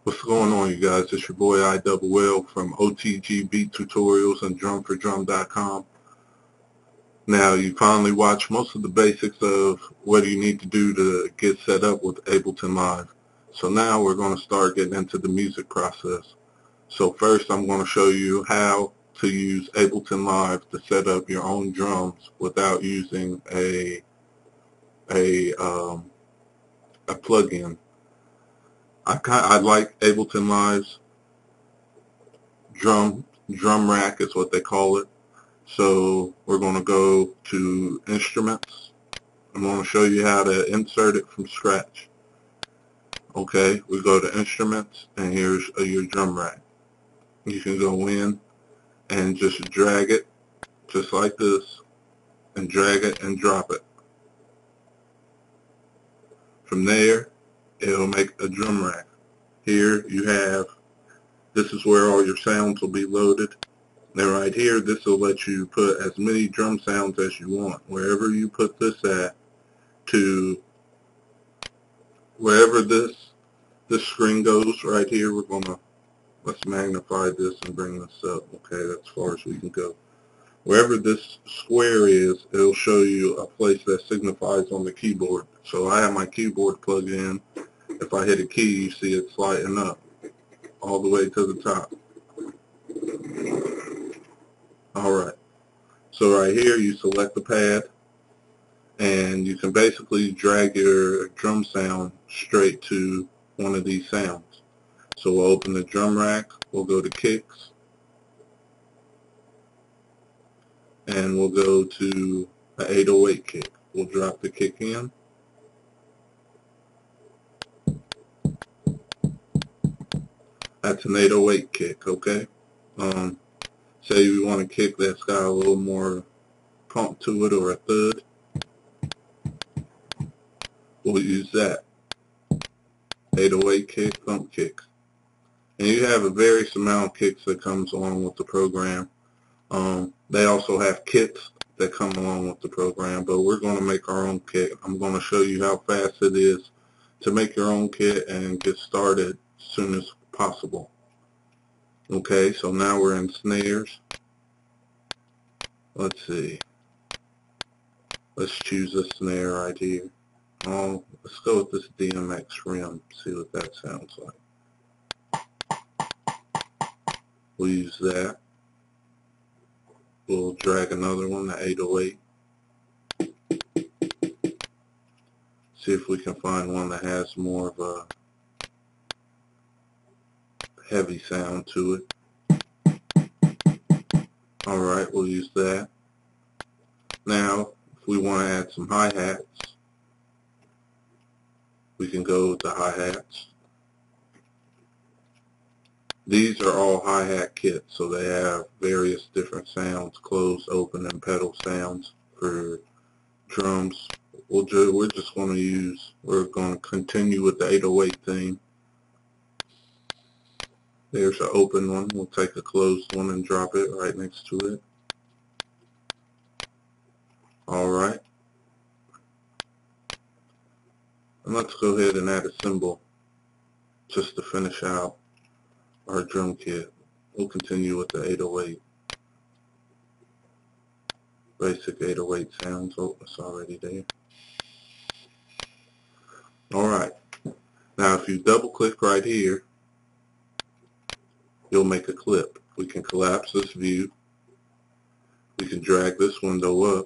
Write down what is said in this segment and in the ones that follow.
What's going on, you guys? It's your boy I from OTG Beat Tutorials and DrumForDrum.com. Now, you finally watched most of the basics of what you need to do to get set up with Ableton Live. So now we're going to start getting into the music process. So first, I'm going to show you how to use Ableton Live to set up your own drums without using a plugin. I like Ableton Live's drum rack is what they call it. So we're going to go to Instruments. I'm going to show you how to insert it from scratch. Okay, we go to Instruments, and here's your drum rack. You can go in and just drag it just like this, and drag it and drop it. From there, it'll make a drum rack. Here you have, this is where all your sounds will be loaded. Now right here, this will let you put as many drum sounds as you want. Wherever you put this at, to wherever this screen goes right here, let's magnify this and bring this up. Okay, that's as far as we can go. Wherever this square is, it'll show you a place that signifies on the keyboard. So I have my keyboard plugged in. If I hit a key, you see it sliding up all the way to the top. Alright, so right here you select the pad, and you can basically drag your drum sound straight to one of these sounds. So we'll open the drum rack, we'll go to kicks, and we'll go to the 808 kick. We'll drop the kick in. That's an 808 kick, okay? Say you want a kick that's got a little more pump to it, or a thud, we'll use that. 808 kick, thump kick. And you have a various amount of kicks that comes along with the program. They also have kits that come along with the program, but we're going to make our own kit. I'm going to show you how fast it is to make your own kit and get started as soon as possible. Okay, so now we're in snares. Let's see. Let's choose a snare right here. Let's go with this DMX rim, see what that sounds like. We'll use that. We'll drag another one, the 808. See if we can find one that has more of a heavy sound to it. Alright, we'll use that. Now, if we want to add some hi-hats, we can go with the hi-hats. These are all hi-hat kits, so they have various different sounds, closed, open, and pedal sounds for drums. We're just going to continue with the 808 theme. There's an open one. We'll take a closed one and drop it right next to it. Alright. And let's go ahead and add a cymbal just to finish out our drum kit. We'll continue with the 808. Basic 808 sounds. Oh, it's already there. Alright. Now if you double click right here, you'll make a clip. We can collapse this view. We can drag this window up.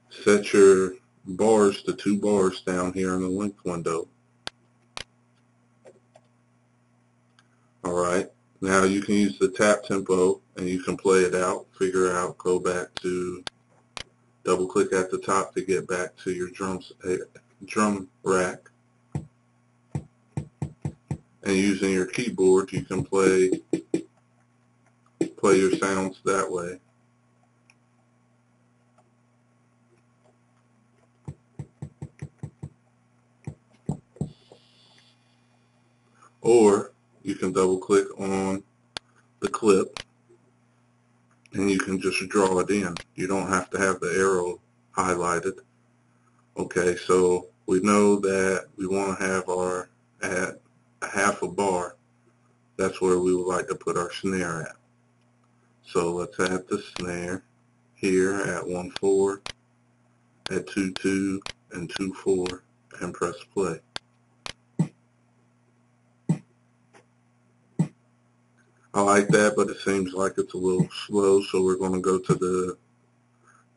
Set your bars to 2 bars down here in the length window. Alright, now you can use the tap tempo and you can play it out, figure out, go back to, double click at the top to get back to your drum rack. And using your keyboard, you can play your sounds that way. Or you can double click on the clip and you can just draw it in. You don't have to have the arrow highlighted. Okay, so we know that we want to have our half a bar, that's where we would like to put our snare at. So let's add the snare here at 1/4, at 2/2, and 2/4, and press play. I like that, but it seems like it's a little slow, so we're going to go to the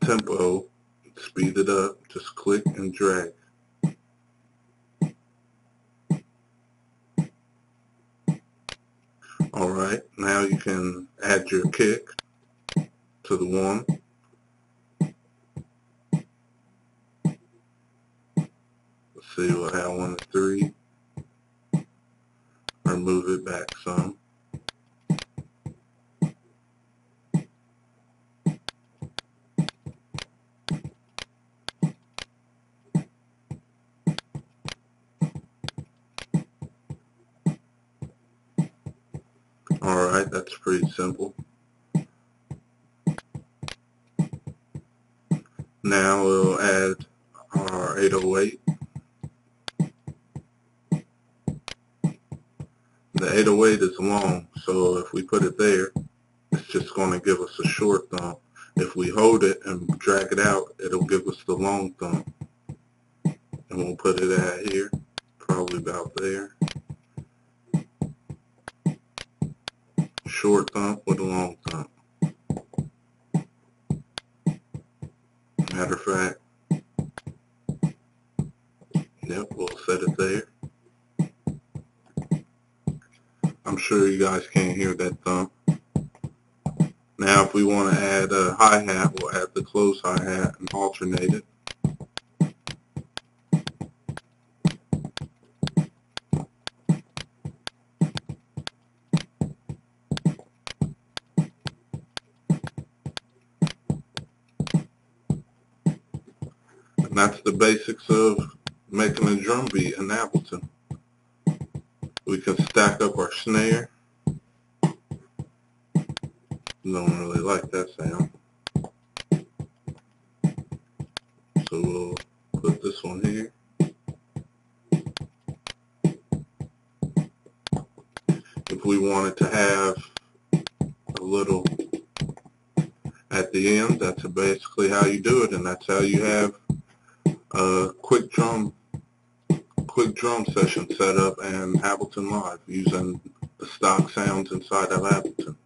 tempo, speed it up, just click and drag. Alright, now you can add your kick to the one. Let's see, we'll have 1 and 3, or move it back some. Alright, that's pretty simple. Now we'll add our 808. The 808 is long, so if we put it there, it's just going to give us a short thump. If we hold it and drag it out, it'll give us the long thump. And we'll put it at here, probably about there. Short thump with a long thump. Matter of fact, yep, we'll set it there. I'm sure you guys can't hear that thump. Now if we want to add a hi-hat, we'll add the close hi-hat and alternate it. And that's the basics of making a drum beat in Ableton. We can stack up our snare. Don't really like that sound. So we'll put this one here. If we wanted to have a little at the end, that's basically how you do it, and that's how you have a quick drum session set up in Ableton Live using the stock sounds inside of Ableton.